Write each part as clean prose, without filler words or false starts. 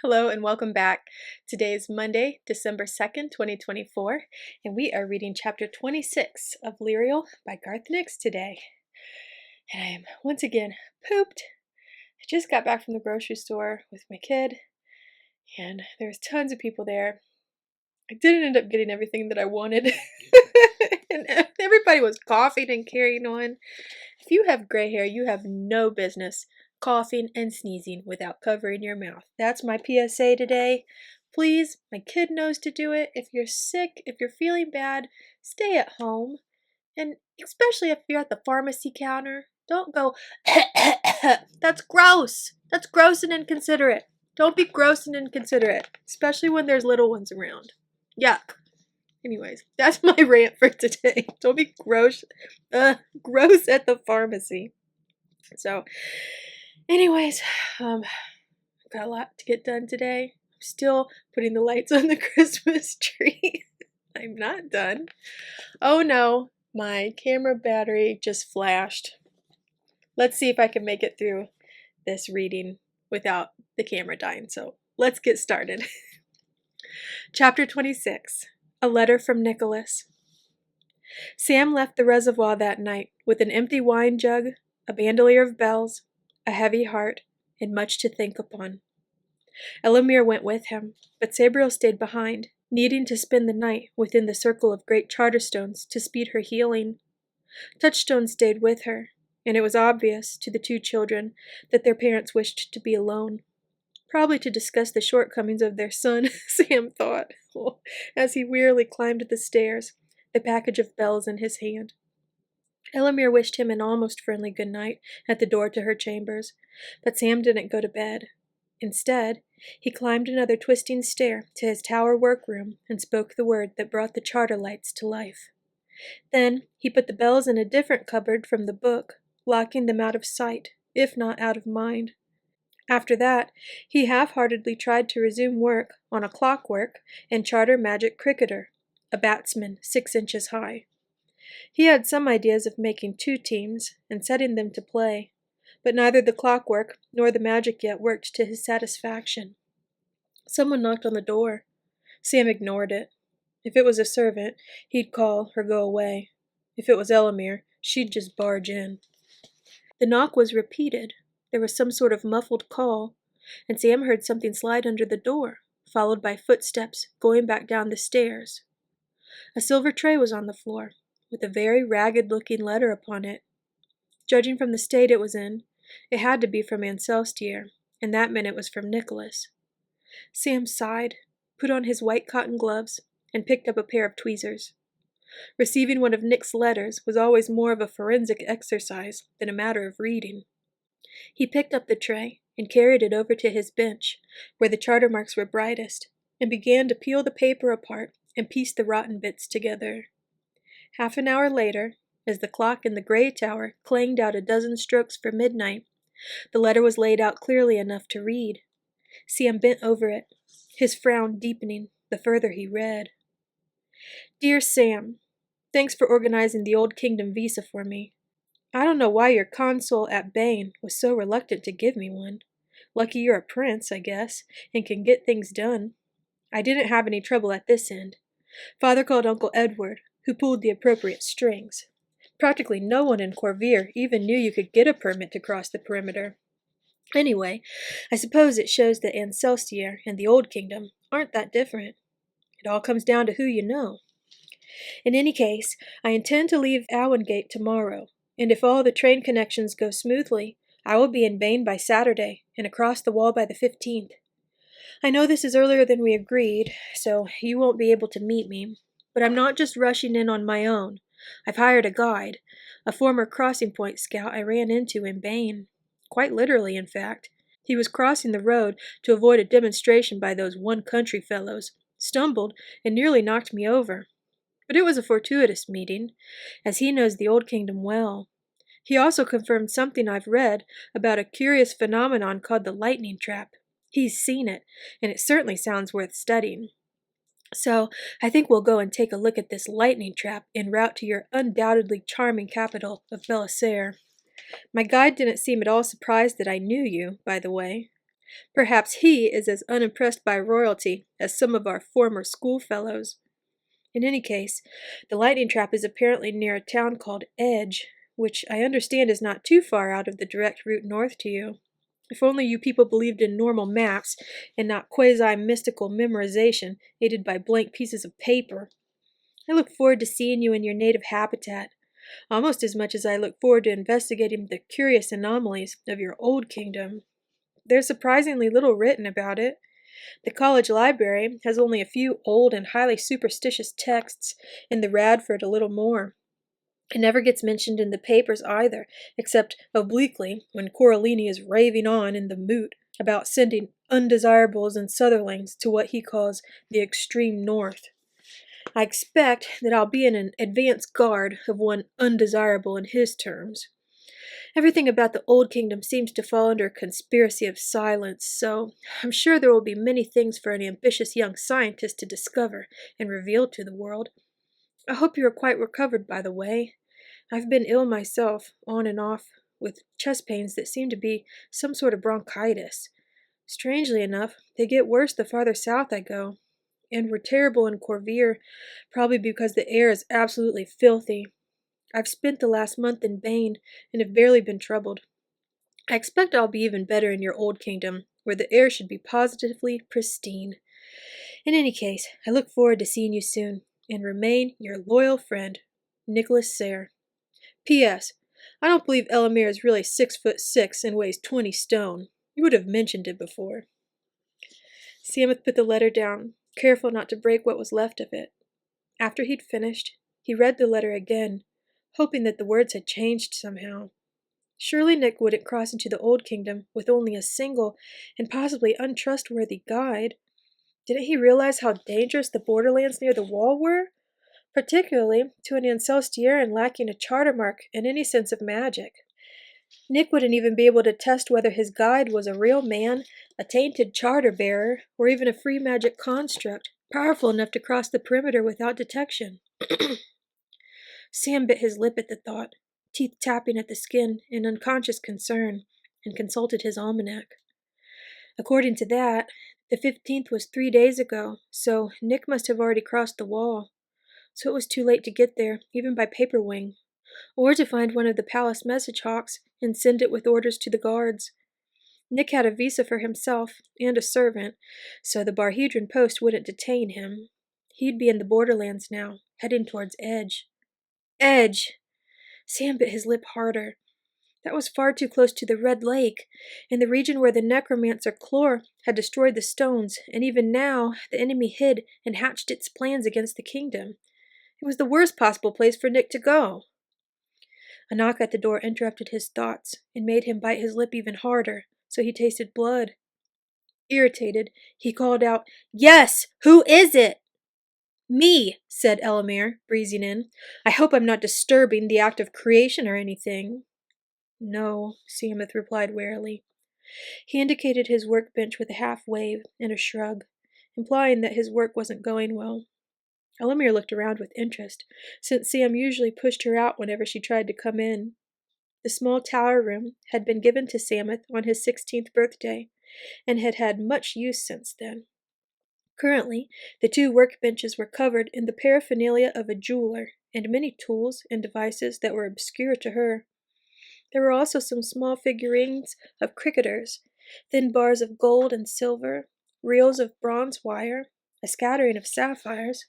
Hello and welcome back. Today is Monday, December 2nd, 2024, and we are reading chapter 26 of Lirael by Garth Nix today. And I am once again pooped. I just got back from the grocery store with my kid, and there was tons of people there. I didn't end up getting everything that I wanted, and everybody was coughing and carrying on. If you have gray hair, you have no business coughing and sneezing without covering your mouth. That's my PSA today. Please, my kid knows to do it. If you're sick, if you're feeling bad, stay at home. And especially if you're at the pharmacy counter, don't go, that's gross. That's gross and inconsiderate. Don't be gross and inconsiderate, especially when there's little ones around. Yuck. Anyways, that's my rant for today. Don't be gross at the pharmacy. So, anyways, got a lot to get done today. I'm still putting the lights on the Christmas tree. I'm not done. Oh no, my camera battery just flashed. Let's see if I can make it through this reading without the camera dying. So let's get started. Chapter 26. A letter from Nicholas. Sam left the reservoir that night with an empty wine jug, a bandolier of bells, a heavy heart, and much to think upon. Elamir went with him, but Sabriel stayed behind, needing to spend the night within the circle of great charterstones to speed her healing. Touchstone stayed with her, and it was obvious to the two children that their parents wished to be alone. Probably to discuss the shortcomings of their son, Sam thought, as he wearily climbed the stairs, the package of bells in his hand. Elamir wished him an almost friendly good night at the door to her chambers, but Sam didn't go to bed. Instead, he climbed another twisting stair to his tower workroom and spoke the word that brought the charter lights to life. Then he put the bells in a different cupboard from the book, locking them out of sight, if not out of mind. After that, he half-heartedly tried to resume work on a clockwork and charter magic cricketer, a batsman 6 inches high. He had some ideas of making 2 teams and setting them to play, but neither the clockwork nor the magic yet worked to his satisfaction. Someone knocked on the door. Sam ignored it. If it was a servant, he'd call or go away. If it was Elamir, she'd just barge in. The knock was repeated. There was some sort of muffled call, and Sam heard something slide under the door, followed by footsteps going back down the stairs. A silver tray was on the floor, with a very ragged-looking letter upon it. Judging from the state it was in, it had to be from Ancelstier, and that meant it was from Nicholas. Sam sighed, put on his white cotton gloves, and picked up a pair of tweezers. Receiving one of Nick's letters was always more of a forensic exercise than a matter of reading. He picked up the tray and carried it over to his bench, where the charter marks were brightest, and began to peel the paper apart and piece the rotten bits together. Half an hour later, as the clock in the gray tower clanged out a dozen strokes for midnight, the letter was laid out clearly enough to read. Sam bent over it, his frown deepening the further he read. Dear Sam, thanks for organizing the Old Kingdom visa for me. I don't know why your consul at Bane was so reluctant to give me one. Lucky you're a prince, I guess, and can get things done. I didn't have any trouble at this end. Father called Uncle Edward, who pulled the appropriate strings. Practically no one in Corvier even knew you could get a permit to cross the perimeter. Anyway, I suppose it shows that Ancelstier and the Old Kingdom aren't that different. It all comes down to who you know. In any case, I intend to leave Awengate tomorrow, and if all the train connections go smoothly, I will be in Bane by Saturday, and across the wall by the 15th. I know this is earlier than we agreed, so you won't be able to meet me, but I'm not just rushing in on my own. I've hired a guide, a former Crossing Point scout I ran into in Bane. Quite literally, in fact. He was crossing the road to avoid a demonstration by those one-country fellows, stumbled, and nearly knocked me over. But it was a fortuitous meeting, as he knows the Old Kingdom well. He also confirmed something I've read about a curious phenomenon called the lightning trap. He's seen it, and it certainly sounds worth studying. So, I think we'll go and take a look at this lightning trap en route to your undoubtedly charming capital of Belissaire. My guide didn't seem at all surprised that I knew you, by the way. Perhaps he is as unimpressed by royalty as some of our former schoolfellows. In any case, the lightning trap is apparently near a town called Edge, which I understand is not too far out of the direct route north to you. If only you people believed in normal maps and not quasi-mystical memorization aided by blank pieces of paper. I look forward to seeing you in your native habitat, almost as much as I look forward to investigating the curious anomalies of your old kingdom. There's surprisingly little written about it. The college library has only a few old and highly superstitious texts, and the Radford a little more. It never gets mentioned in the papers either, except obliquely when Coralini is raving on in the Moot about sending undesirables and Sutherlings to what he calls the extreme north. I expect that I'll be in an advance guard of one undesirable in his terms. Everything about the Old Kingdom seems to fall under a conspiracy of silence, so I'm sure there will be many things for an ambitious young scientist to discover and reveal to the world. I hope you are quite recovered, by the way. I've been ill myself, on and off, with chest pains that seem to be some sort of bronchitis. Strangely enough, they get worse the farther south I go, and were terrible in Corvier, probably because the air is absolutely filthy. I've spent the last month in Bane, and have barely been troubled. I expect I'll be even better in your old kingdom, where the air should be positively pristine. In any case, I look forward to seeing you soon, and remain your loyal friend, Nicholas Sayre. P.S. I don't believe Elamir is really 6'6" and weighs 20 stone. You would have mentioned it before. Samuth put the letter down, careful not to break what was left of it. After he'd finished, he read the letter again, hoping that the words had changed somehow. Surely Nick wouldn't cross into the Old Kingdom with only a single and possibly untrustworthy guide. Didn't he realize how dangerous the borderlands near the wall were? Particularly to an Ancestieran lacking a charter mark and any sense of magic. Nick wouldn't even be able to test whether his guide was a real man, a tainted charter bearer, or even a free magic construct, powerful enough to cross the perimeter without detection. Sam bit his lip at the thought, teeth tapping at the skin in unconscious concern, and consulted his almanac. According to that, the 15th was 3 days ago, so Nick must have already crossed the wall. So it was too late to get there, even by paper wing, or to find one of the palace message hawks and send it with orders to the guards. Nick had a visa for himself and a servant, so the Barhedron post wouldn't detain him. He'd be in the borderlands now, heading towards Edge. Edge! Sam bit his lip harder. That was far too close to the Red Lake, and the region where the necromancer Clor had destroyed the stones, and even now the enemy hid and hatched its plans against the kingdom. It was the worst possible place for Nick to go. A knock at the door interrupted his thoughts and made him bite his lip even harder, so he tasted blood. Irritated, he called out, "Yes! Who is it?" "Me," said Elamir, breezing in. "I hope I'm not disturbing the act of creation or anything." "No," Samuth replied warily. He indicated his workbench with a half wave and a shrug, implying that his work wasn't going well. Elamir looked around with interest, since Sam usually pushed her out whenever she tried to come in. The small tower room had been given to Samuth on his 16th birthday, and had had much use since then. Currently, the 2 workbenches were covered in the paraphernalia of a jeweler, and many tools and devices that were obscure to her. There were also some small figurines of cricketers, thin bars of gold and silver, reels of bronze wire, a scattering of sapphires,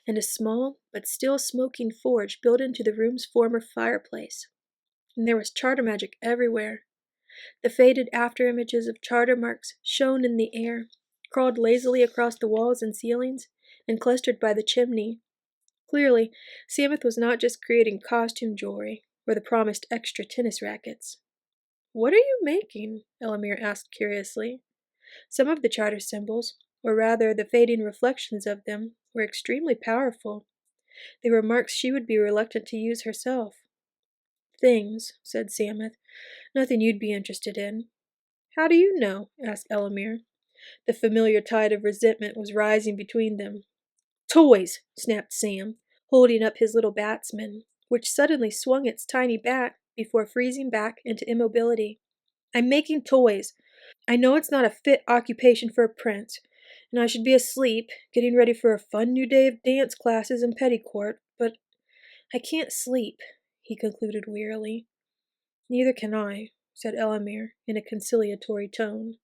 and a small but still smoking forge built into the room's former fireplace. And there was charter magic everywhere. The faded after-images of charter marks shone in the air, crawled lazily across the walls and ceilings, and clustered by the chimney. Clearly, Samuth was not just creating costume jewelry, or the promised extra tennis rackets. "What are you making?" Elamir asked curiously. Some of the charter symbols, or rather the fading reflections of them, were extremely powerful. They were marks she would be reluctant to use herself. "Things," said Samuth. "Nothing you'd be interested in." "How do you know?" asked Elamir. The familiar tide of resentment was rising between them. "Toys!" snapped Sam, holding up his little batsman, which suddenly swung its tiny bat before freezing back into immobility. "I'm making toys. I know it's not a fit occupation for a prince, and I should be asleep, getting ready for a fun new day of dance classes and petticoat, but I can't sleep, he concluded wearily. Neither can I, said Elamir in a conciliatory tone.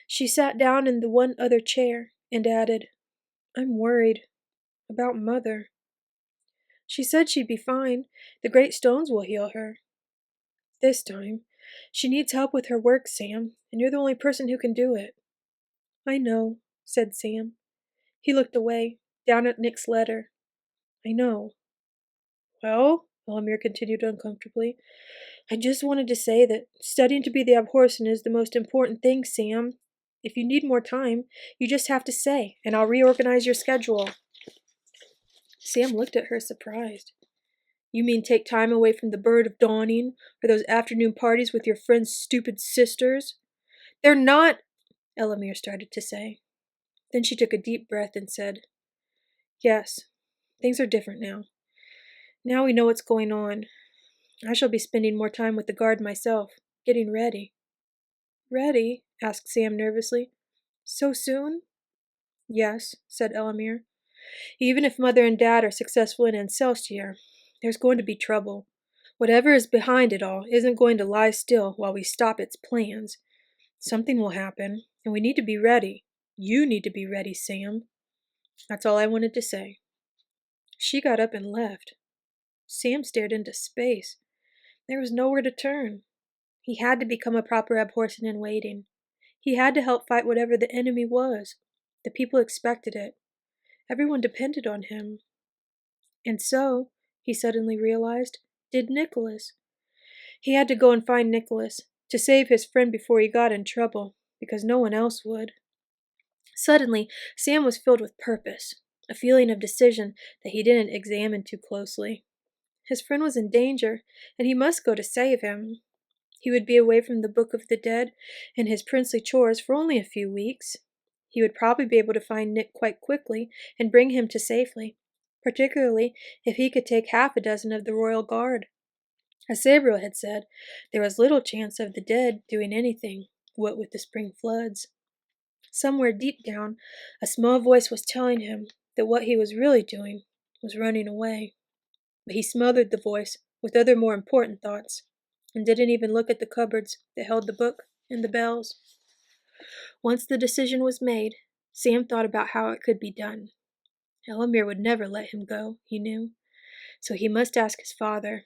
She sat down in the one other chair and added, I'm worried about Mother. She said she'd be fine. The great stones will heal her. This time. She needs help with her work, Sam, and you're the only person who can do it. I know, said Sam. He looked away, down at Nick's letter. I know. Well, Elamir continued uncomfortably, I just wanted to say that studying to be the Abhorsen is the most important thing, Sam. If you need more time, you just have to say, and I'll reorganize your schedule. Sam looked at her, surprised. You mean take time away from the bird of dawning, or those afternoon parties with your friend's stupid sisters? They're not, Elamir started to say. Then she took a deep breath and said, Yes, things are different now. Now we know what's going on. I shall be spending more time with the guard myself, getting ready. Ready? Asked Sam nervously. So soon? Yes, said Elamir. Even if Mother and Dad are successful in Excelsior, there's going to be trouble. Whatever is behind it all isn't going to lie still while we stop its plans. Something will happen, and we need to be ready. You need to be ready, Sam. That's all I wanted to say. She got up and left. Sam stared into space. There was nowhere to turn. He had to become a proper Abhorsen in waiting. He had to help fight whatever the enemy was. The people expected it. Everyone depended on him. And so, he suddenly realized, did Nicholas. He had to go and find Nicholas, to save his friend before he got in trouble, because no one else would. Suddenly, Sam was filled with purpose, a feeling of decision that he didn't examine too closely. His friend was in danger, and he must go to save him. He would be away from the Book of the Dead and his princely chores for only a few weeks. He would probably be able to find Nick quite quickly and bring him to safely, particularly if he could take half a dozen of the royal guard. As Sabriel had said, there was little chance of the dead doing anything, what with the spring floods. Somewhere deep down, a small voice was telling him that what he was really doing was running away. But he smothered the voice with other more important thoughts, and didn't even look at the cupboards that held the book and the bells. Once the decision was made, Sam thought about how it could be done. Elamir would never let him go, he knew, so he must ask his father,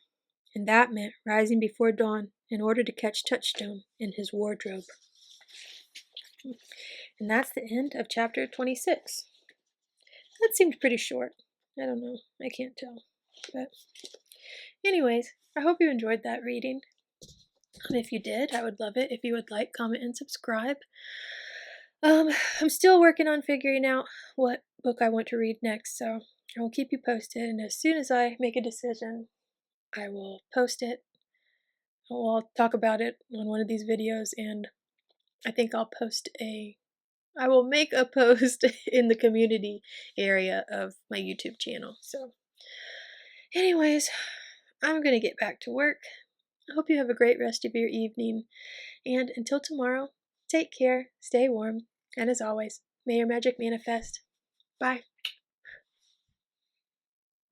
and that meant rising before dawn in order to catch Touchstone in his wardrobe. And that's the end of chapter 26. That seemed pretty short. I don't know. I can't tell. But anyways, I hope you enjoyed that reading. And if you did, I would love it if you would like, comment, and subscribe. I'm still working on figuring out what book I want to read next, so I will keep you posted. And as soon as I make a decision, I will post it. I'll talk about it on one of these videos, and I think I will make a post in the community area of my YouTube channel. So, anyways, I'm going to get back to work. I hope you have a great rest of your evening. And until tomorrow, take care, stay warm, and as always, may your magic manifest. Bye.